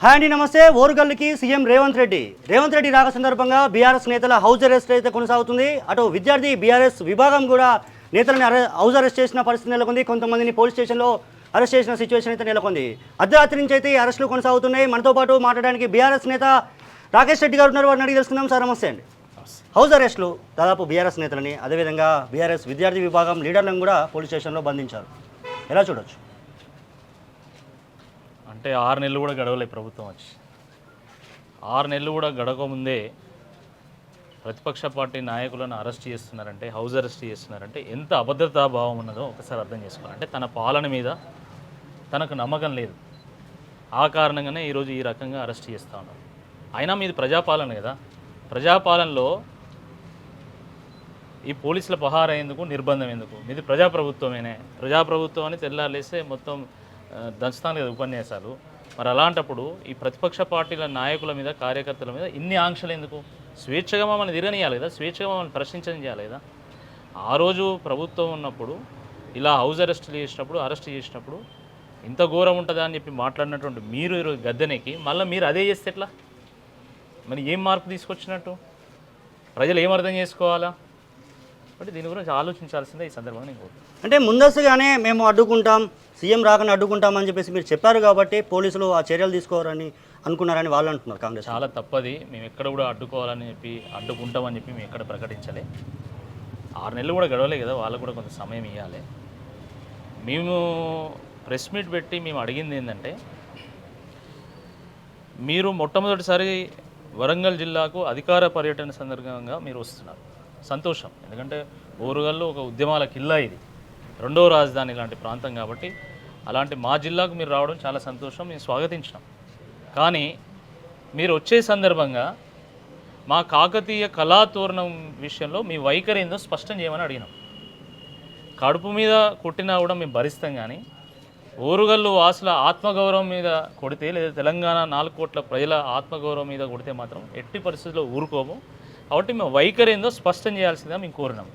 Hi అండి, నమస్తే. ఓరుగల్లుకి CM Revanth Reddy రాక సందర్భంగా బీఆర్ఎస్ నేతల హౌస్ అరెస్ట్ అయితే కొనసాగుతుంది. అటు విద్యార్థి బీఆర్ఎస్ విభాగం కూడా నేతలని హౌస్ అరెస్ట్ చేసిన పరిస్థితి నెలకొంది. కొంతమందిని పోలీస్ స్టేషన్లో అరెస్ట్ చేసిన సిచ్యువేషన్ అయితే నెలకొంది. అర్ధరాత్రి నుంచి అయితే ఈ అరెస్టులు కొనసాగుతున్నాయి. మనతో పాటు మాట్లాడడానికి బీఆర్ఎస్ నేత రాకేష్ రెడ్డి గారు ఉన్నారు. వారిని అడిగి తెలుసుకుందాం. సార్ నమస్తే అండి. హౌస్ అరెస్టులు దాదాపు బీఆర్ఎస్ నేతలని, అదేవిధంగా బీఆర్ఎస్ విద్యార్థి విభాగం లీడర్లను కూడా పోలీస్ స్టేషన్లో బంధించారు. ఎలా చూడొచ్చు? అంటే 6 నెలలు కూడా గడవలే ప్రభుత్వం వచ్చి. 6 నెలలు కూడా గడవకముందే ప్రతిపక్ష పార్టీ నాయకులను అరెస్ట్ చేస్తున్నారంటే, హౌస్ అరెస్ట్ చేస్తున్నారంటే ఎంత అభద్రతా భావం ఉన్నదో ఒకసారి అర్థం చేసుకోవాలి. అంటే తన పాలన మీద తనకు నమ్మకం లేదు. ఆ కారణంగానే ఈరోజు ఈ రకంగా అరెస్ట్ చేస్తూ ఉన్నారు. అయినా మీది ప్రజాపాలన కదా. ప్రజాపాలనలో ఈ పోలీసుల పహారా ఎందుకు, నిర్బంధం ఎందుకు? మీది ప్రజాప్రభుత్వమేనే. ప్రజాప్రభుత్వం అని తెల్లాలేస్తే మొత్తం దంచుతాను కదా ఉపన్యాసాలు. మరి అలాంటప్పుడు ఈ ప్రతిపక్ష పార్టీల నాయకుల మీద, కార్యకర్తల మీద ఇన్ని ఆంక్షలు ఎందుకు? స్వేచ్ఛగా మమ్మల్ని తిరగనియాలి కదా, స్వేచ్ఛగా మమ్మల్ని ప్రశ్నించడం చేయాలి కదా. ఆ రోజు ప్రభుత్వం ఉన్నప్పుడు ఇలా హౌస్ అరెస్టులు చేసినప్పుడు ఇంత ఘోరం ఉంటుందా అని చెప్పి మాట్లాడినటువంటి మీరు ఈరోజు గద్దెనెక్కి మళ్ళీ మీరు అదే చేస్తే ఎట్లా? మరి ఏం మార్పు తీసుకొచ్చినట్టు? ప్రజలు ఏం అర్థం చేసుకోవాలా? అంటే దీని గురించి ఆలోచించాల్సిందే ఈ సందర్భంగా నేను కోరుతున్నాను. అంటే ముందస్తుగానే మేము అడ్డుకుంటాం, సీఎం రాకని అడ్డుకుంటామని చెప్పేసి మీరు చెప్పారు కాబట్టి పోలీసులు ఆ చర్యలు తీసుకోవాలని అనుకున్నారని వాళ్ళు అంటున్నారు. కాంగ్రెస్ చాలా తప్పది. మేము ఎక్కడ కూడా అడ్డుకోవాలని చెప్పి, అడ్డుకుంటామని చెప్పి మేము ఎక్కడ ప్రకటించలే. 6 నెలలు కూడా గడవలే కదా, వాళ్ళకు కూడా కొంత సమయం ఇవ్వాలి. మేము ప్రెస్ మీట్ పెట్టి మేము అడిగింది ఏంటంటే, మీరు మొట్టమొదటిసారి వరంగల్ జిల్లాకు అధికార పర్యటన సందర్భంగా మీరు వస్తున్నారు. సంతోషం. ఎందుకంటే ఓరుగల్లు ఒక ఉద్యమాల కిల్లా, ఇది రెండవ రాజధాని లాంటి ప్రాంతం కాబట్టి అలాంటి మా జిల్లాకు మీరు రావడం చాలా సంతోషం, మేము స్వాగతించినాం. కానీ మీరు వచ్చే సందర్భంగా మా కాకతీయ కళాతోరణం విషయంలో మీ వైఖరి ఏందో స్పష్టం చేయమని అడిగినాం. కడుపు మీద కొట్టినా కూడా మేము భరిస్తాం, కానీ ఓరుగల్లు వాసుల ఆత్మగౌరవం మీద కొడితే, లేదా తెలంగాణ 4 కోట్ల ప్రజల ఆత్మగౌరవం మీద కొడితే మాత్రం ఎట్టి పరిస్థితుల్లో ఊరుకోము. కాబట్టి మేము వైఖరి ఏందో స్పష్టం చేయాల్సిందిగా మేము కోరినాం.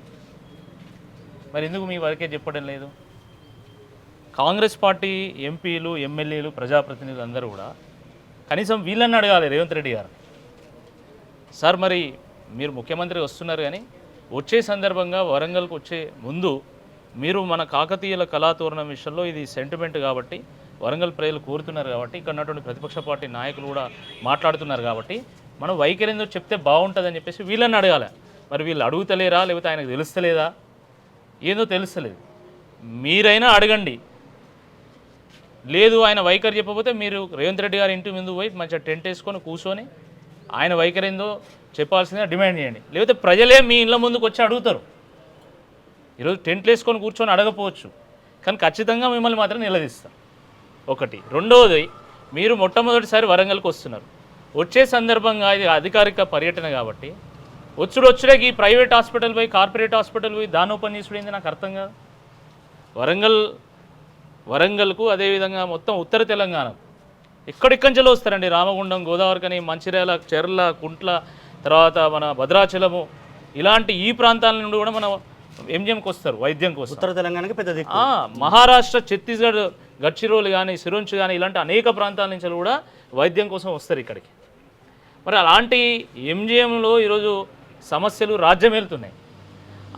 మరి ఎందుకు మీ వరకే చెప్పడం లేదు? కాంగ్రెస్ పార్టీ ఎంపీలు, ఎమ్మెల్యేలు, ప్రజాప్రతినిధులు అందరూ కూడా కనీసం వీళ్ళని అడగాలి రేవంత్ రెడ్డి గారు. సార్ మరి మీరు ముఖ్యమంత్రి వస్తున్నారు, కానీ వచ్చే సందర్భంగా వరంగల్కి వచ్చే ముందు మీరు మన కాకతీయుల కళాతోరణం విషయంలో ఇది సెంటిమెంట్ కాబట్టి, వరంగల్ ప్రజలు కోరుతున్నారు కాబట్టి, ఇక్కడ ఉన్నటువంటి ప్రతిపక్ష పార్టీ నాయకులు కూడా మాట్లాడుతున్నారు కాబట్టి మనం వైఖరి ఏందో చెప్తే బాగుంటుందని చెప్పేసి వీళ్ళని అడగాలి. మరి వీళ్ళు అడుగుతలేరా, లేకపోతే ఆయనకు తెలుస్తలేదా? ఏందో తెలుస్తలేదు. మీరైనా అడగండి. లేదు ఆయన వైఖరి చెప్పకపోతే మీరు రేవంత్ రెడ్డి గారి ఇంటి ముందు పోయి మంచిగా టెంట్ వేసుకొని కూర్చొని ఆయన వైఖరి ఏందో చెప్పాల్సిందిగా డిమాండ్ చేయండి. లేకపోతే ప్రజలే మీ ఇళ్ళ ముందుకు వచ్చి అడుగుతారు. ఈరోజు టెంట్లు వేసుకొని కూర్చొని అడగపోవచ్చు, కానీ ఖచ్చితంగా మిమ్మల్ని మాత్రం నిలదీస్తాం. ఒకటి. రెండవది, మీరు మొట్టమొదటిసారి వరంగల్కి వస్తున్నారు. వచ్చే సందర్భంగా ఇది అధికారిక పర్యటన కాబట్టి వచ్చుడొచ్చుడకి ఈ ప్రైవేట్ హాస్పిటల్ పోయి, కార్పొరేట్ హాస్పిటల్ పోయి దాని ఓపెన్ చేసుడేంది నాకు అర్థం కాదు. వరంగల్కు అదేవిధంగా మొత్తం ఉత్తర తెలంగాణ ఎక్కడెక్కంచెలో వస్తారండి. రామగుండం, గోదావరికని, మంచిర్యాల, చెర్ల, కుంట్ల, తర్వాత మన భద్రాచలము, ఇలాంటి ఈ ప్రాంతాల నుండి కూడా మన ఎంజిఎంకి వస్తారు వైద్యం కోసం. ఉత్తర తెలంగాణకి పెద్ద మహారాష్ట్ర, ఛత్తీస్గఢ్, గడ్చిరోలు కానీ, సిరోంచ్ కానీ ఇలాంటి అనేక ప్రాంతాల నుంచి కూడా వైద్యం కోసం వస్తారు ఇక్కడికి. మరి అలాంటి ఎంజిఎంలో ఈరోజు సమస్యలు రాజ్యమేలుతున్నాయి.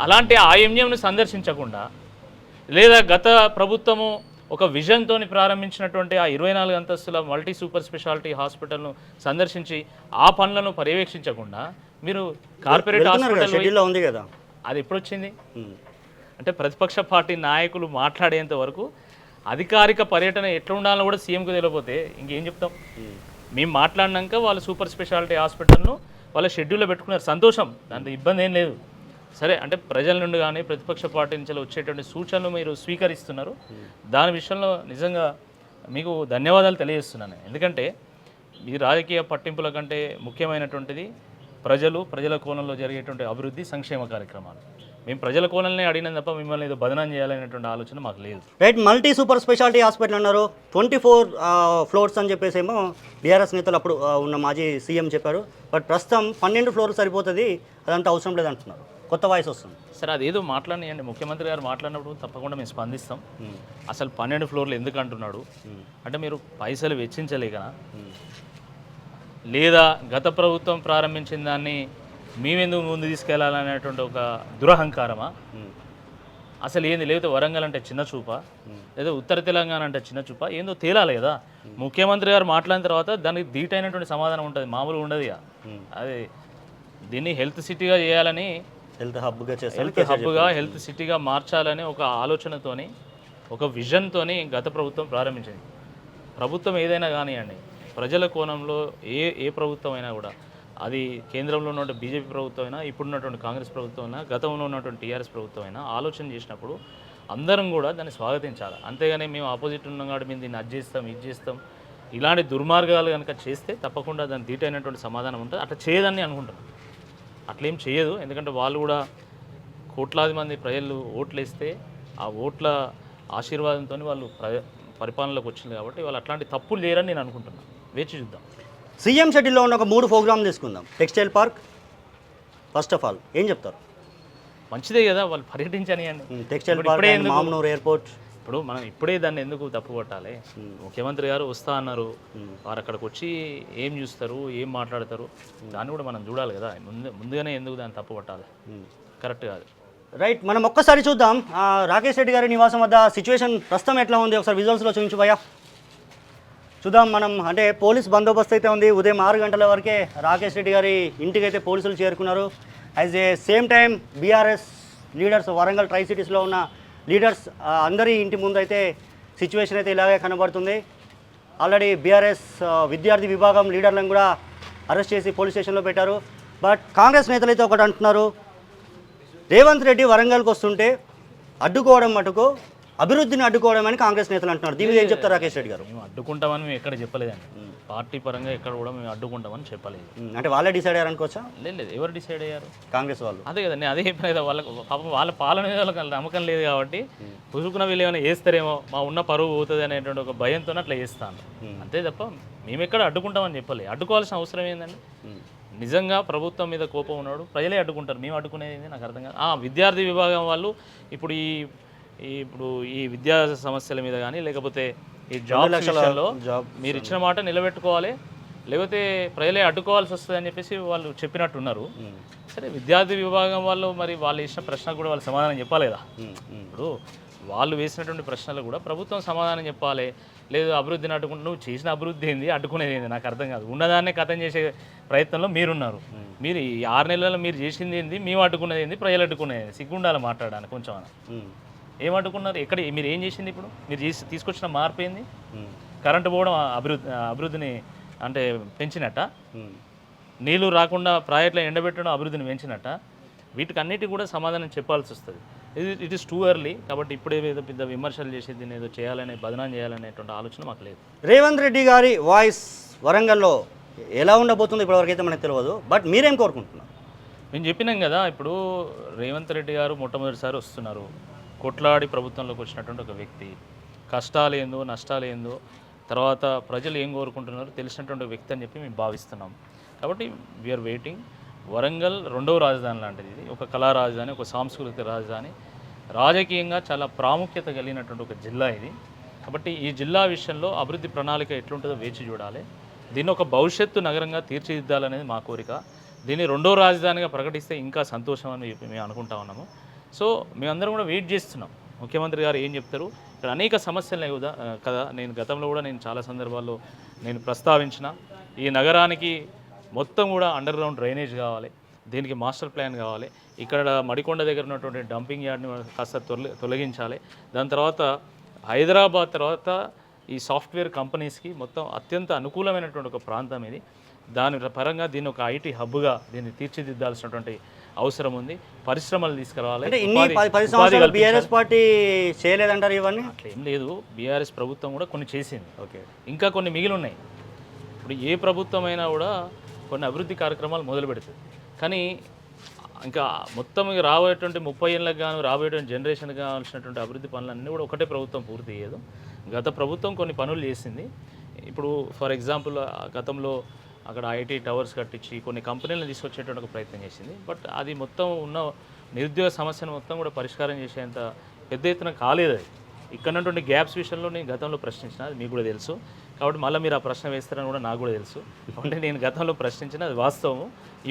అలాంటి ఆ ఎంజిఎంను సందర్శించకుండా, లేదా గత ప్రభుత్వము ఒక విజన్తో ప్రారంభించినటువంటి ఆ 24 అంతస్తుల మల్టీ సూపర్ స్పెషాలిటీ హాస్పిటల్ను సందర్శించి ఆ పనులను పర్యవేక్షించకుండా మీరు కార్పొరేట్ హాస్పిటల్ ఉంది కదా, అది ఎప్పుడు వచ్చింది? అంటే ప్రతిపక్ష పార్టీ నాయకులు మాట్లాడేంత వరకు అధికారిక పర్యటన ఎట్లా ఉండాలని కూడా సీఎంకు తెలియకపోతే ఇంకేం చెప్తాం? మేము మాట్లాడినాక వాళ్ళు సూపర్ స్పెషాలిటీ హాస్పిటల్ను వాళ్ళ షెడ్యూల్లో పెట్టుకున్నారు. సంతోషం, దాంతో ఇబ్బంది ఏం లేదు. సరే, అంటే ప్రజల నుండి కానీ ప్రతిపక్ష పార్టీ నుంచి వచ్చేటువంటి సూచనలు మీరు స్వీకరిస్తున్నారు. దాని విషయంలో నిజంగా మీకు ధన్యవాదాలు తెలియజేస్తున్నాను. ఎందుకంటే ఈ రాజకీయ పట్టింపుల కంటే ముఖ్యమైనటువంటిది ప్రజల కోణంలో జరిగేటువంటి అభివృద్ధి, సంక్షేమ కార్యక్రమాలు. మేము ప్రజల కోణంలో అడిగిన తప్ప మిమ్మల్ని ఏదో బదనాం చేయాలనేటువంటి ఆలోచన మాకు లేదు. Right. Multi super speciality hospital అన్నారు, 24 ఫ్లోర్స్ అని చెప్పేసి ఏమో బీఆర్ఎస్ నేతలు అప్పుడు ఉన్న మాజీ సీఎం చెప్పారు. బట్ ప్రస్తుతం 12 ఫ్లోర్లు సరిపోతుంది, అదంతా అవసరం లేదంటున్నారు. కొత్త వాయిస్ వస్తుంది. సరే అదేదో మాట్లాడినాయండి, ముఖ్యమంత్రి గారు మాట్లాడినప్పుడు తప్పకుండా మేము స్పందిస్తాం. అసలు 12 ఫ్లోర్లు ఎందుకు అంటున్నాడు అంటే మీరు పైసలు వెచ్చించలేకనా, లేదా గత ప్రభుత్వం ప్రారంభించిన దాన్ని మేమెందుకు ముందు తీసుకెళ్లాలనేటువంటి ఒక దురహంకారమా, అసలు ఏంది, లేకపోతే వరంగల్ అంటే చిన్న చూపా, లేదా ఉత్తర తెలంగాణ అంటే చిన్న చూపా, ఏందో తేలాలి కదా. ముఖ్యమంత్రి గారు మాట్లాడిన తర్వాత దానికి ధీటైనటువంటి సమాధానం ఉంటుంది, మామూలుగా ఉండదు ఇక. అది దీన్ని హెల్త్ సిటీగా చేయాలని, హెల్త్ హబ్గా హెల్త్ సిటీగా మార్చాలని ఒక ఆలోచనతోని, ఒక విజన్తోని గత ప్రభుత్వం ప్రారంభించింది. ప్రభుత్వం ఏదైనా కానివ్వండి, ప్రజల కోణంలో ఏ ప్రభుత్వం అయినా కూడా, అది కేంద్రంలో ఉన్నటువంటి బీజేపీ ప్రభుత్వం అయినా, ఇప్పుడున్నటువంటి కాంగ్రెస్ ప్రభుత్వం అయినా, గతంలో ఉన్నటువంటి టీఆర్ఎస్ ప్రభుత్వం అయినా ఆలోచన చేసినప్పుడు అందరం కూడా దాన్ని స్వాగతించాలి. అంతేగాని మేము ఆపోజిట్ ఉన్నాం కాబట్టి మేము దీన్ని అది చేస్తాం ఇది చేస్తాం ఇలాంటి దుర్మార్గాలు కనుక చేస్తే తప్పకుండా దాని ధీటైనటువంటి సమాధానం ఉంటుంది. అట్లా చేయదని అనుకుంటున్నాను. అట్లేం చేయదు, ఎందుకంటే వాళ్ళు కూడా కోట్లాది మంది ప్రజలు ఓట్లు వేస్తే ఆ ఓట్ల ఆశీర్వాదంతో వాళ్ళు పరిపాలనలోకి వచ్చింది కాబట్టి వాళ్ళు అట్లాంటి తప్పులు చేయరని నేను అనుకుంటున్నాను. వేచి చూద్దాం. సీఎం షెడ్యూల్లో ఉన్న ఒక 3 ప్రోగ్రామ్ తీసుకుందాం. Textile park first of all ఏం చెప్తారు? మంచిదే కదా, వాళ్ళు పర్యటించని అండి. Textile park, Mamnoor airport. ఇప్పుడు మనం ఇప్పుడే దాన్ని ఎందుకు తప్పు పట్టాలి? ముఖ్యమంత్రి గారు వస్తా అన్నారు, వారు అక్కడికి వచ్చి ఏం చూస్తారు, ఏం మాట్లాడతారు, దాన్ని కూడా మనం చూడాలి కదా. ముందుగానే ఎందుకు దాన్ని తప్పు పట్టాలి? కరెక్ట్ కాదు. రైట్, మనం ఒక్కసారి చూద్దాం రాకేష్ రెడ్డి గారి నివాసం వద్ద సిచ్యువేషన్ ప్రస్తుతం ఎట్లా ఉంది ఒకసారి విజువల్స్లో చూపించు భయ్యా. చూద్దాం మనం. అంటే పోలీస్ బందోబస్తు అయితే ఉంది. ఉదయం 6 గంటల వరకే రాకేష్ రెడ్డి గారి ఇంటికి అయితే పోలీసులు చేరుకున్నారు. As a same time BRS leaders, Warangal try సిటీస్లో ఉన్న లీడర్స్ అందరి ఇంటి ముందు అయితే సిచ్యువేషన్ అయితే ఇలాగే కనబడుతుంది. ఆల్రెడీ బీఆర్ఎస్ విద్యార్థి విభాగం లీడర్లను కూడా అరెస్ట్ చేసి పోలీస్ స్టేషన్లో పెట్టారు. బట్ కాంగ్రెస్ నేతలు అయితే ఒకటి అంటున్నారు, రేవంత్ రెడ్డి వరంగల్కి వస్తుంటే అడ్డుకోవడం మటుకు అభివృద్ధిని అడ్డుకోవడం అని కాంగ్రెస్ నేతలు అంటున్నారు. దీని మీద ఏం చెప్తారు రాకేష్ రెడ్డి గారు? మేము అడ్డుకుంటామని మేము ఎక్కడ చెప్పలేదండి. పార్టీ పరంగా ఎక్కడ కూడా మేము అడ్డుకుంటామని చెప్పలేదు. అంటే వాళ్ళే డిసైడ్ అయ్యారు అనుకోవచ్చా? లేదు, ఎవరు డిసైడ్ అయ్యారు? కాంగ్రెస్ వాళ్ళు. అదే కదా, నేను అదే చెప్పిన కదా, పాపం వాళ్ళ పాలన మీద వాళ్ళకి నమ్మకం లేదు కాబట్టి పుసుకున్న వీళ్ళు ఏమైనా చేస్తారేమో, మా ఉన్న పరువు పోతుంది అనేటువంటి ఒక భయంతో అట్లా చేస్తాను. అంతే తప్ప మేము ఎక్కడ అడ్డుకుంటామని చెప్పలేదు. అడ్డుకోవాల్సిన అవసరం ఏంటండి? నిజంగా ప్రభుత్వం మీద కోపం ఉన్నాడు, ప్రజలే అడ్డుకుంటారు. మేము అడ్డుకునేది నాకు అర్థం కాదు. విద్యార్థి విభాగం వాళ్ళు ఇప్పుడు ఈ విద్యా సమస్యల మీద కానీ, లేకపోతే ఈ జాబ్ విషయంలో మీరు ఇచ్చిన మాట నిలబెట్టుకోవాలి, లేకపోతే ప్రజలే అడ్డుకోవాల్సి వస్తుంది అని చెప్పేసి వాళ్ళు చెప్పినట్టున్నారు. సరే, విద్యార్థి విభాగం వాళ్ళు మరి వాళ్ళు ఇచ్చిన ప్రశ్నకు కూడా వాళ్ళు సమాధానం చెప్పాలి కదా. ఇప్పుడు వాళ్ళు వేసినటువంటి ప్రశ్నలు కూడా ప్రభుత్వం సమాధానం చెప్పాలి. లేదు అభివృద్ధిని అడ్డుకుంటూ, నువ్వు చేసిన అభివృద్ధి ఏంది, అడ్డుకునేది ఏంది నాకు అర్థం కాదు. ఉన్నదాన్నే కథం చేసే ప్రయత్నంలో మీరున్నారు. మీరు ఈ 6 నెలల్లో మీరు చేసింది ఏంది, మేము అడ్డుకునేది ఏంది, ప్రజలు అడ్డుకునేది, సిగ్గుండాలి మాట్లాడడానికి కొంచెం. ఏం అడ్డుకున్నారు? ఎక్కడ మీరు ఏం చేసింది? ఇప్పుడు మీరు తీసుకొచ్చిన మార్పు ఏంది? కరెంటు పోవడం అభివృద్ధిని అంటే పెంచినట్ట, నీళ్ళు రాకుండా ప్రాజెక్టులో ఎండబెట్టడం అభివృద్ధిని పెంచినట్ట, వీటికన్నిటికీ కూడా సమాధానం చెప్పాల్సి వస్తుంది. ఇట్ ఈస్ టూ ఎర్లీ కాబట్టి ఇప్పుడే ఏదో పెద్ద విమర్శలు చేసి దీన్ని ఏదో చేయాలనే, బదనాం చేయాలనేటువంటి ఆలోచన మాకు లేదు. రేవంత్ రెడ్డి గారి వాయిస్ వరంగల్లో ఎలా ఉండబోతుందో ఇప్పటివరకైతే మనకు తెలియదు. బట్ మీరేం కోరుకుంటున్నారు? మేము చెప్పినాం కదా, ఇప్పుడు రేవంత్ రెడ్డి గారు మొట్టమొదటిసారి వస్తున్నారు. కొట్లాడి ప్రభుత్వంలోకి వచ్చినటువంటి ఒక వ్యక్తి, కష్టాలు ఏందో నష్టాలు ఏందో, తర్వాత ప్రజలు ఏం కోరుకుంటున్నారో తెలిసినటువంటి వ్యక్తి అని చెప్పి మేము భావిస్తున్నాం. కాబట్టి వీఆర్ వెయిటింగ్. వరంగల్ 2వ రాజధాని లాంటిది. ఇది ఒక కళా రాజధాని, ఒక సాంస్కృతిక రాజధాని, రాజకీయంగా చాలా ప్రాముఖ్యత కలిగినటువంటి ఒక జిల్లా ఇది. కాబట్టి ఈ జిల్లా విషయంలో అభివృద్ధి ప్రణాళిక ఎట్లుంటుందో వేచి చూడాలి. దీన్ని ఒక భవిష్యత్తు నగరంగా తీర్చిదిద్దాలనేది మా కోరిక. దీన్ని 2వ రాజధానిగా ప్రకటిస్తే ఇంకా సంతోషం అని చెప్పి మేము అనుకుంటా ఉన్నాము. సో మేమందరం కూడా వెయిట్ చేస్తున్నాం ముఖ్యమంత్రి గారు ఏం చెప్తారు. ఇక్కడ అనేక సమస్యలు కదా, నేను గతంలో కూడా నేను చాలా సందర్భాల్లో నేను ప్రస్తావించిన, ఈ నగరానికి మొత్తం కూడా అండర్ గ్రౌండ్ డ్రైనేజ్ కావాలి, దీనికి మాస్టర్ ప్లాన్ కావాలి, ఇక్కడ మడికొండ దగ్గర ఉన్నటువంటి డంపింగ్ యార్డ్ని కాస్త తొలగించాలి. దాని తర్వాత హైదరాబాద్ తర్వాత ఈ సాఫ్ట్వేర్ కంపెనీస్కి మొత్తం అత్యంత అనుకూలమైనటువంటి ఒక ప్రాంతం ఇది. దాని పరంగా దీన్ని ఒక ఐటీ హబ్గా దీన్ని తీర్చిదిద్దాల్సినటువంటి అవసరం ఉంది. పరిశ్రమలు తీసుకురావాలి. బీఆర్ఎస్ పార్టీ చేయలేదంటారు ఇవన్నీ? అట్లా ఏం లేదు, బీఆర్ఎస్ ప్రభుత్వం కూడా కొన్ని చేసింది. ఓకే, ఇంకా కొన్ని మిగిలి ఉన్నాయి. ఇప్పుడు ఏ ప్రభుత్వం అయినా కూడా కొన్ని అభివృద్ధి కార్యక్రమాలు మొదలు పెడుతుంది, కానీ ఇంకా మొత్తం రాబోయేటువంటి 30 ఏళ్ళకి గాను రాబోయేటువంటి జనరేషన్కి కావాల్సినటువంటి అభివృద్ధి పనులన్నీ కూడా ఒకటే ప్రభుత్వం పూర్తి చేయదు. గత ప్రభుత్వం కొన్ని పనులు చేసింది. ఇప్పుడు ఫర్ ఎగ్జాంపుల్ గతంలో అక్కడ ఐటీ టవర్స్ కట్టించి కొన్ని కంపెనీలను తీసుకొచ్చేటువంటి ఒక ప్రయత్నం చేసింది. బట్ అది మొత్తం ఉన్న నిరుద్యోగ సమస్యను మొత్తం కూడా పరిష్కారం చేసేంత పెద్ద ఎత్తున కాలేదు అది. ఇక్కడ ఉన్నటువంటి గ్యాప్స్ విషయంలో నేను గతంలో ప్రశ్నించిన, అది మీకు కూడా తెలుసు. కాబట్టి మళ్ళీ మీరు ఆ ప్రశ్న వేస్తారని కూడా నాకు కూడా తెలుసు. కాబట్టి నేను గతంలో ప్రశ్నించిన, అది వాస్తవం.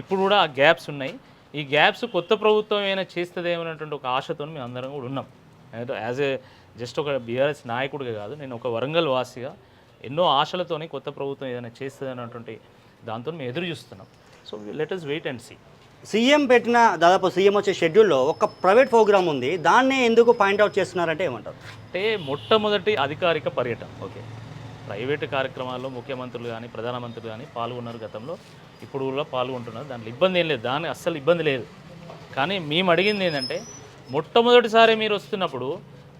ఇప్పుడు కూడా ఆ గ్యాప్స్ ఉన్నాయి. ఈ గ్యాప్స్ కొత్త ప్రభుత్వం ఏమైనా చేస్తుందేమన్నటువంటి ఒక ఆశతో మేము అందరం కూడా ఉన్నాం. యాజ్ ఏ జస్ట్ ఒక బీఆర్ఎస్ నాయకుడిగా కాదు, నేను ఒక వరంగల్ వాసిగా ఎన్నో ఆశలతోని కొత్త ప్రభుత్వం ఏదైనా చేస్తుంది అన్నటువంటి దాంతో మేము ఎదురు చూస్తున్నాం. So let us wait and see. CM పెట్టిన దాదాపు సీఎం వచ్చే షెడ్యూల్లో ఒక ప్రైవేట్ ప్రోగ్రామ్ ఉంది, దాన్నే ఎందుకు పాయింట్అవుట్ చేస్తున్నారంటే ఏమంటారు? అంటే మొట్టమొదటి అధికారిక పర్యటన. ఓకే, ప్రైవేటు కార్యక్రమాల్లో ముఖ్యమంత్రులు కానీ ప్రధానమంత్రులు కానీ పాల్గొన్నారు గతంలో, ఇప్పుడు కూడా పాల్గొంటున్నారు. దాంట్లో ఇబ్బంది ఏం లేదు, దాని అస్సలు ఇబ్బంది లేదు. కానీ మేము అడిగింది ఏంటంటే, మొట్టమొదటిసారి మీరు వస్తున్నప్పుడు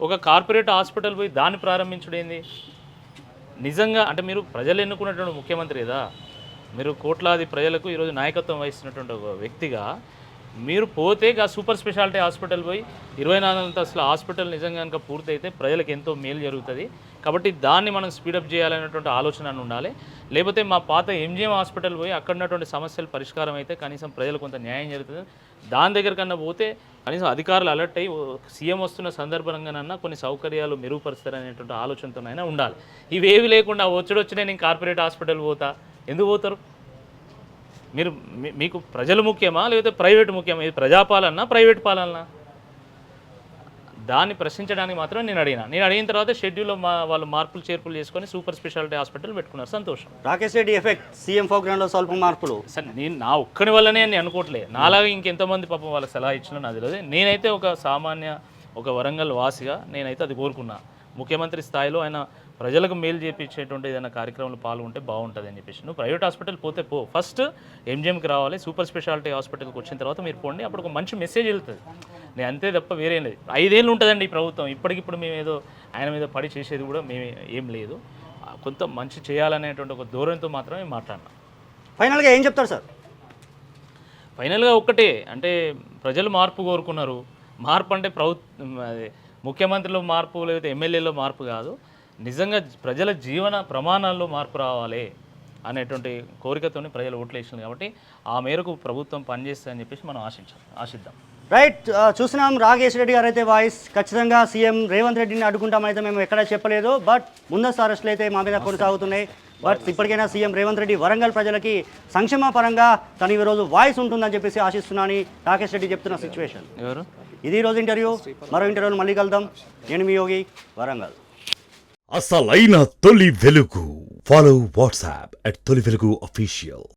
ఒక కార్పొరేట్ హాస్పిటల్ పోయి దాన్ని ప్రారంభించడం ఏంది? నిజంగా అంటే మీరు ప్రజలు ఎన్నుకున్నటువంటి ముఖ్యమంత్రి కదా, మీరు కోట్లాది ప్రజలకు ఈరోజు నాయకత్వం వహిస్తున్నటువంటి ఒక వ్యక్తిగా మీరు పోతే ఆ సూపర్ స్పెషాలిటీ హాస్పిటల్ పోయి 24 అంతస్తుల హాస్పిటల్ నిజంగా కనుక పూర్తయితే ప్రజలకు ఎంతో మేలు జరుగుతుంది. కాబట్టి దాన్ని మనం స్పీడప్ చేయాలనేటువంటి ఆలోచన ఉండాలి. లేకపోతే మా పాత ఎంజిఎం హాస్పిటల్ పోయి అక్కడ ఉన్నటువంటి సమస్యలు పరిష్కారం అయితే కనీసం ప్రజలకు కొంత న్యాయం జరుగుతుంది. దాని దగ్గర కన్నా పోతే కనీసం అధికారులు అలర్ట్ అయ్యి సీఎం వస్తున్న సందర్భంగానన్నా కొన్ని సౌకర్యాలు మెరుగుపరుస్తారనేటువంటి ఆలోచనతోనైనా ఉండాలి. ఇవేవి లేకుండా వచ్చి నేను కార్పొరేట్ హాస్పిటల్ పోతా, ఎందుకు పోతారు? మీరు మీకు ప్రజలు ముఖ్యమా లేకపోతే ప్రైవేట్ ముఖ్యమా? ఇది ప్రజాపాలన ప్రైవేట్ పాలన? దాన్ని ప్రశ్నించడానికి మాత్రం నేను అడిగిన తర్వాత షెడ్యూల్లో వాళ్ళు మార్పులు చేర్పులు చేసుకొని సూపర్ స్పెషాలిటీ హాస్పిటల్ పెట్టుకున్నారు. సంతోషం. రాకేష్ రెడ్డి ఎఫెక్ట్ సీఎం ప్రోగ్రాంలో స్వల్ప మార్పులు. సరే, నేను నా ఒక్కడి వల్లనే నేను అనుకోవట్లేదు. నాలాగా ఇంకెంతమంది పాపం వాళ్ళకి సలహా ఇచ్చినా నాకు తెలియదు. నేనైతే ఒక సామాన్య ఒక వరంగల్ వాసిగా నేనైతే అది కోరుకున్నా. ముఖ్యమంత్రి స్థాయిలో ఆయన ప్రజలకు మేలు చేపించేటువంటి ఏదైనా కార్యక్రమంలో పాల్గొంటే బాగుంటుంది అని చెప్పేసి. నువ్వు ప్రైవేట్ హాస్పిటల్ పోతే పో, ఫస్ట్ ఎంజిఎంకి రావాలి, సూపర్ స్పెషాలిటీ హాస్పిటల్కి వచ్చిన తర్వాత మీరు పోండి, అప్పుడు ఒక మంచి మెసేజ్ వెళ్తుంది. నేను అంతే తప్ప వేరేం లేదు. 5 ఏళ్ళు ఉంటుందండి ఈ ప్రభుత్వం. ఇప్పటికిప్పుడు మేము ఏదో ఆయన మీద పడి చేసేది కూడా మేము ఏం లేదు. కొంత మంచి చేయాలనేటువంటి ఒక ధోరణితో మాత్రమే మాట్లాడినా. ఫైనల్గా ఏం చెప్తారు సార్? ఫైనల్గా ఒక్కటే, అంటే ప్రజలు మార్పు కోరుకున్నారు. మార్పు అంటే ముఖ్యమంత్రిలో మార్పు లేకపోతే ఎమ్మెల్యేలో మార్పు కాదు, నిజంగా ప్రజల జీవన ప్రమాణాల్లో మార్పు రావాలి అనేటువంటి కోరికతోని ప్రజలు ఓట్లు వేసినారు. కాబట్టి ఆ మేరకు ప్రభుత్వం పనిచేస్తుందని చెప్పేసి మనం ఆశిద్దాం. రైట్, చూసినాం రాకేష్ రెడ్డి గారు అయితే వాయిస్. ఖచ్చితంగా సీఎం రేవంత్ రెడ్డిని అడ్డుకుంటామైతే మేము ఎక్కడా చెప్పలేదు, బట్ ముందస్తు అరెస్టులు అయితే మా మీద కొనసాగుతున్నాయి. బట్ ఇప్పటికైనా సీఎం రేవంత్ రెడ్డి వరంగల్ ప్రజలకి సంక్షేమ పరంగా తను ఈరోజు వాయిస్ ఉంటుందని చెప్పేసి ఆశిస్తున్నానని రాకేష్ రెడ్డి చెప్తున్న సిచ్యువేషన్. ఎవరు ఇది ఈరోజు ఇంటర్వ్యూ. మరో ఇంటర్వ్యూలో మళ్ళీ కలుద్దాం. నేను మీ యోగి, వరంగల్. అసలైన తొలి వెలుగు. ఫాలో వాట్సాప్ @తొలి వెలుగు official.